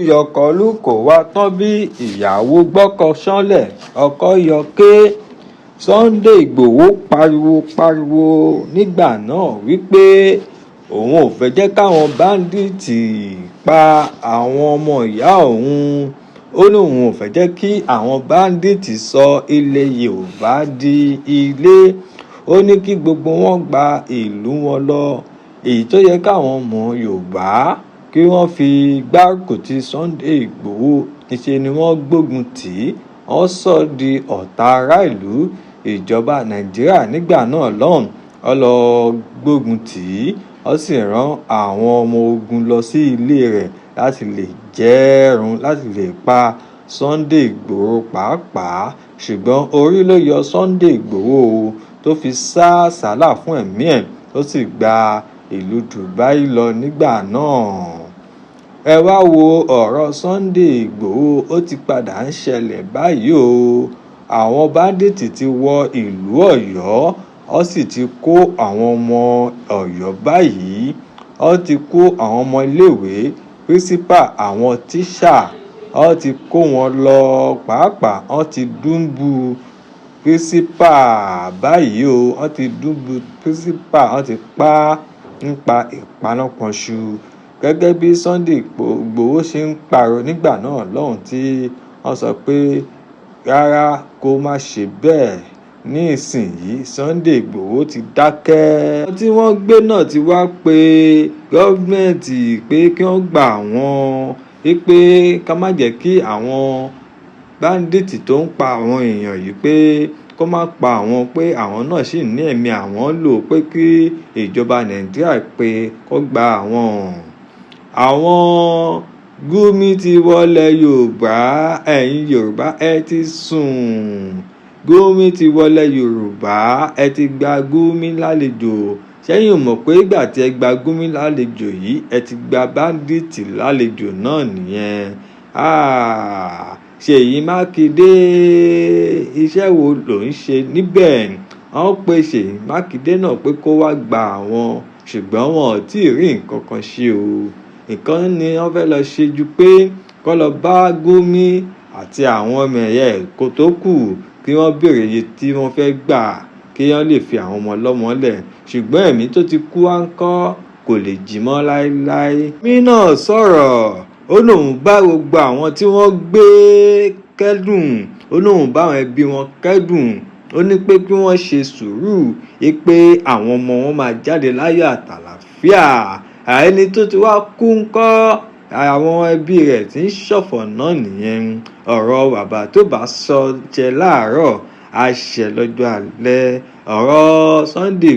yọkọ̀lù kò wá tán bí ìyàwó gbọ́kọ ṣánlẹ̀ ọkọ yọ ké. Sunday Ìgbòho pariwo nígbà náà wípé òun ò fẹ́ jẹ́ káwọn báńdíìtì pa àwọn ọmọ ìyá òun. Ó ní òun ò fẹ́ jẹ́ kí àwọn báńdíìtì sọ ilẹ̀ Yorùbá di ilé. Ó ní kí gbogbo wọn gba ìlú wọn lọ. Èyí tó yẹ káwọn ọmọ Yorùbá kí wọ́n fi gbárùkù ti Sunday Ìgbòho, níṣe ni wọ́n gbógun tì í. Wọ́n sọ di ọ̀tá ará ìlú. Ìjọba Nàìjíríà nígbà náà lọ́hùn, wọ́n lọ gbógun tì í. Wọ́n sì rán àwọn ọmọ ogun lọ sí ilé rẹ̀ láti lè jẹ́rùn, láti lè pa Sunday Ìgbòho pàápàá. Ṣùgbọ́n orí ló yọ Sunday Ìgbòho tó fi sá àsálà fún ẹ̀mí ẹ̀, tó sì gba ìlú Dubai lọ nígbà náà. Ẹ wá wo ọ̀rọ̀ Sunday Ìgbòho, ó ti padà ń ṣẹlẹ̀ báyìí o. Àwọn báńdíìtì ti wọ ìlú Ọ̀yọ́, wọ́n sì ti kó àwọn ọmọ Ọ̀yọ́ báyìí. Wọ́n ti kó àwọn ọmọ iléèwé, pírísípà, àwọn tíṣà, wọ́n ti kó wọn lọ pàápàá. Wọ́n ti dùnbù pírísípà báyìí o. Wọ́n ti dùnbù pírísípà, wọ́n ti pa nípa ìpanákanṣu. Gẹ́gẹ́ bí Sunday Ìgbòho ṣe ń pariwo nígbà náà lọ́hùn, tí wọ́n sọ pé rárá kó má ṣe bẹ́ẹ̀. Ní ìsinyìí Sunday Ìgbòho ti dákẹ́. Àwọn tí wọ́n gbé náà ti wá pe gọ́ọ̀mẹ̀ntì pé kí wọ́n gbà wọ́n, wípé ká má jẹ́ kí àwọn báńdíìtì tó ń pa àwọn èèyàn yìí pé kó má pa àwọn, pé àwọn náà sì ní ẹ̀mí àwọn lò, pé kí ìjọba Nàìjíríà pé kó gba àwọn. Àwọn Gumi ti wọlé Yorùbá, ẹ̀yin Yorùbá ẹ ti sùn. Gumi ti wọlé Yorùbá, ẹ ti gba Gumi lálejò. Ṣẹ́yìn ò mọ̀ pé ìgbà tí ẹ gba Gumi lálejò yìí, ẹ ti gba báńdíìtì lálejò náà nìyẹn. Ṣèyí Mákindé, iṣẹ́ wo ló ń ṣe níbẹ̀? Wọ́n pe Ṣèyí Mákindé náà pé kó wá gba àwọn, ṣùgbọ́n wọn ò tí ì rí nǹkan kan ṣe o. Nǹkan ni wọ́n fẹ́ lọ ṣe ju pé kó lọ bá Gumi àti àwọn ọmọ ẹ̀yà kó tó kù, kí wọ́n béèrè iye tí wọ́n fẹ́ gbà, kí wọ́n lè fi àwọn ọmọ ọlọ́mọ lẹ̀. Ṣùgbọ́n ẹ̀mí tó ti kú á ń kọ́, kò lè jí mọ́ láéláé. Mí náà sọ̀rọ̀, ó lóun bá gbogbo àwọn tí wọ́n gbé kẹ́dùn, ó lóun bá àwọn ẹbí wọn kẹ́dùn. Ó ní pé kí wọ́n ṣe sùúrù, pé àwọn ọmọ wọn máa jáde láyọ̀ àtàlàfíà. Ẹni tó ti wá kú ńkọ́, àwọn ẹbí rẹ̀ tí ń ṣọ̀fọ̀ náà nìyẹn. Ọ̀rọ̀ bàbá tó bá sọ jẹ láàárọ̀ á ṣẹ lọ́jọ́ alẹ́. Ọ̀rọ̀ Sunday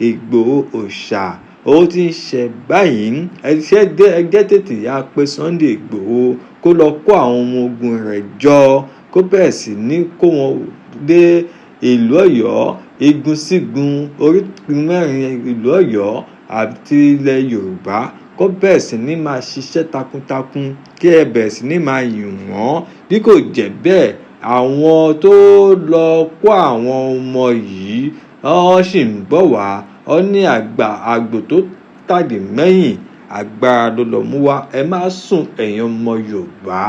Ìgbòho òòṣà ó ti ń ṣẹ báyìí. Ẹjẹ́ tètè yá pé Sunday Ìgbòho kó lọ kó àwọn ọmọ ogun rẹ̀ jọ, kó bẹ̀rẹ̀ sí ní kó wọn dé ìlú Ọ̀yọ́, igun sígun, orígun mẹ́rin ìlú Ọ̀yọ́ àti ilẹ̀ Yorùbá. Kó bẹ̀rẹ̀ sí ní máa ṣiṣẹ́ takuntakun, kí ẹ bẹ̀rẹ̀ sí ní máa yìn wọ́n. Bí kò jẹ́ bẹ́ẹ̀, àwọn tó lọ kó àwọn ọmọ yìí wọ́n sì ń bọ̀ wá. Wọ́n ní àgbò tó tàdí mẹ́yìn, agbára ló lọ mú wá. Ẹ má sùn ẹ̀yin ọmọ Yorùbá.